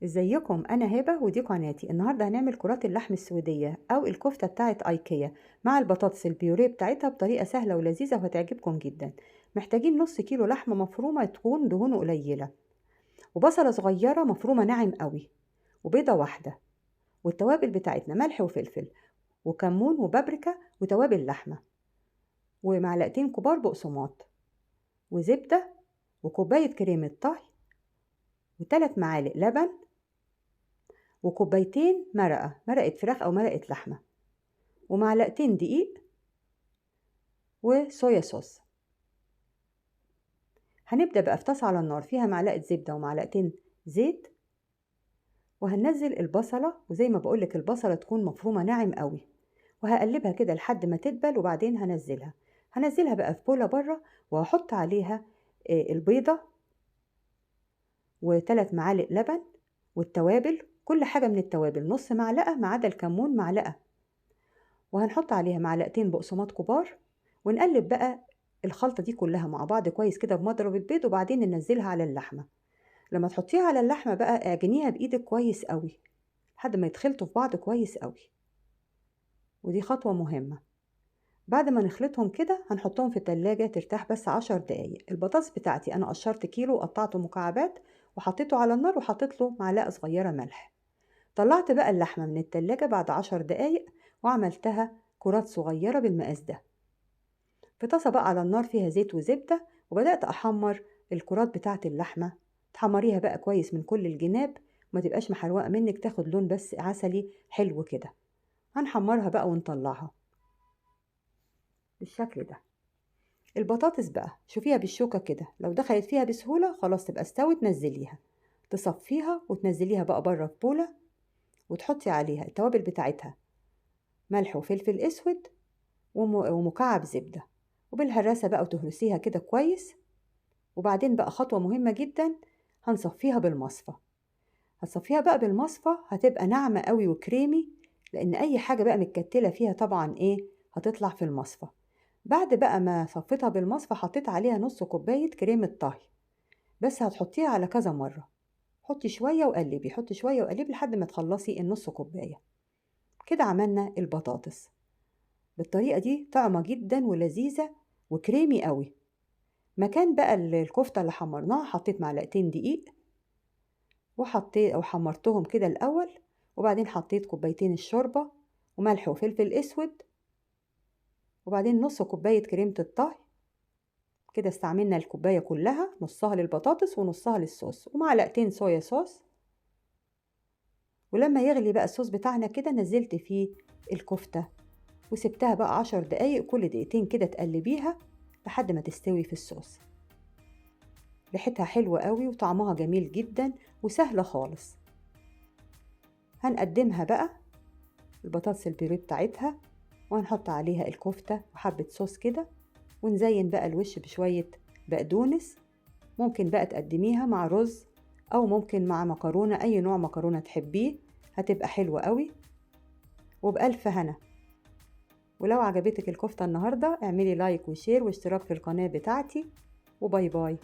ازيكم؟ انا هبه ودي قناتي. النهارده هنعمل كرات اللحم السويديه او الكفته بتاعه ايكيا مع البطاطس البيوريه بتاعتها بطريقه سهله ولذيذه وهتعجبكم جدا. محتاجين نص كيلو لحمه مفرومه تكون دهونه قليله، وبصله صغيره مفرومه ناعم قوي، وبيضه واحده، والتوابل بتاعتنا ملح وفلفل وكمون وبابريكا وتوابل لحمه، ومعلقتين كبار بقسماط، وزبده، وكوبايه كريمه طهي، وثلاث معالق لبن، وكوبايتين مرقة فراخ أو مرقة لحمة، ومعلقتين دقيق، وصويا صوص. هنبدأ بقى في طاسة على النار فيها معلقة زبدة ومعلقتين زيت، وهننزل البصلة، وزي ما بقولك البصلة تكون مفرومة ناعم قوي، وهقلبها كده لحد ما تدبل، وبعدين هنزلها بقى في بولة بره، وهحط عليها البيضة و3 معالق لبن والتوابل، كل حاجة من التوابل نص معلقة ما عدا الكمون معلقة، وهنحط عليها معلقتين بقسماط كبار، ونقلب بقى الخلطة دي كلها مع بعض كويس كده بمضرب البيض، وبعدين ننزلها على اللحمة. لما تحطيها على اللحمة بقى اعجنيها بإيدك كويس قوي لحد ما يتخلطوا في بعض كويس قوي، ودي خطوة مهمة. بعد ما نخلطهم كده هنحطهم في التلاجة ترتاح بس 10 دقايق. البطاطس بتاعتي أنا قشرت كيلو وقطعته مكعبات وحطيته على النار، وحطيت له معلقة صغيرة ملح. طلعت بقى اللحمة من التلاجة بعد 10 دقايق وعملتها كرات صغيرة بالمقاس ده في طاسة بقى على النار فيها زيت وزبدة، وبدأت أحمر الكرات بتاعة اللحمة. تحمريها بقى كويس من كل الجناب، ما تبقاش محروقة منك، تاخد لون بس عسلي حلو كده. هنحمرها بقى ونطلعها بالشكل ده. البطاطس بقى شوفيها بالشوكة كده، لو دخلت فيها بسهولة خلاص تبقى استوت، نزليها، تصفيها وتنزليها بقى بره في بولة، وتحطي عليها التوابل بتاعتها ملح وفلفل اسود ومكعب زبدة، وبالهراسة بقى وتهرسيها كده كويس. وبعدين بقى خطوة مهمة جدا، هنصفيها بالمصفى. هتصفيها بقى بالمصفى هتبقى ناعمة قوي وكريمي، لأن أي حاجة بقى متكتلة فيها طبعا هتطلع في المصفى. بعد بقى ما صفيتها بالمصفى حطيت عليها نص كوباية كريمة طهي، بس هتحطيها على كذا مرة، حطي شوية وقلبي، حطي شوية وقلبي لحد ما تخلصي النص كوباية. كده عملنا البطاطس بالطريقة دي، طعمة جدا ولذيذة وكريمي قوي. مكان بقى الكفتة اللي حمرناها حطيت معلقتين دقيق، وحطيت أو حمرتهم كده الأول، وبعدين حطيت كوبايتين الشوربة وملح وفلفل أسود، وبعدين نص كوباية كريمة الطهي. كده استعملنا الكوباية كلها، نصها للبطاطس ونصها للصوص، ومعلقتين صويا صوص. ولما يغلي بقى الصوص بتاعنا كده نزلت فيه الكفتة، وسبتها بقى 10 دقايق، كل دقيقتين كده تقلبيها لحد ما تستوي في الصوص. ريحتها حلوة قوي وطعمها جميل جدا وسهلة خالص. هنقدمها بقى البطاطس البيوريه بتاعتها، وهنحط عليها الكفتة وحبة صوص كده، ونزين بقى الوش بشوية بقدونس. ممكن بقى تقدميها مع رز، أو ممكن مع مكرونة، أي نوع مكرونة تحبيه، هتبقى حلوة قوي وبألف هنا. ولو عجبتك الكفتة النهاردة اعملي لايك وشير واشتراك في القناة بتاعتي، وباي باي.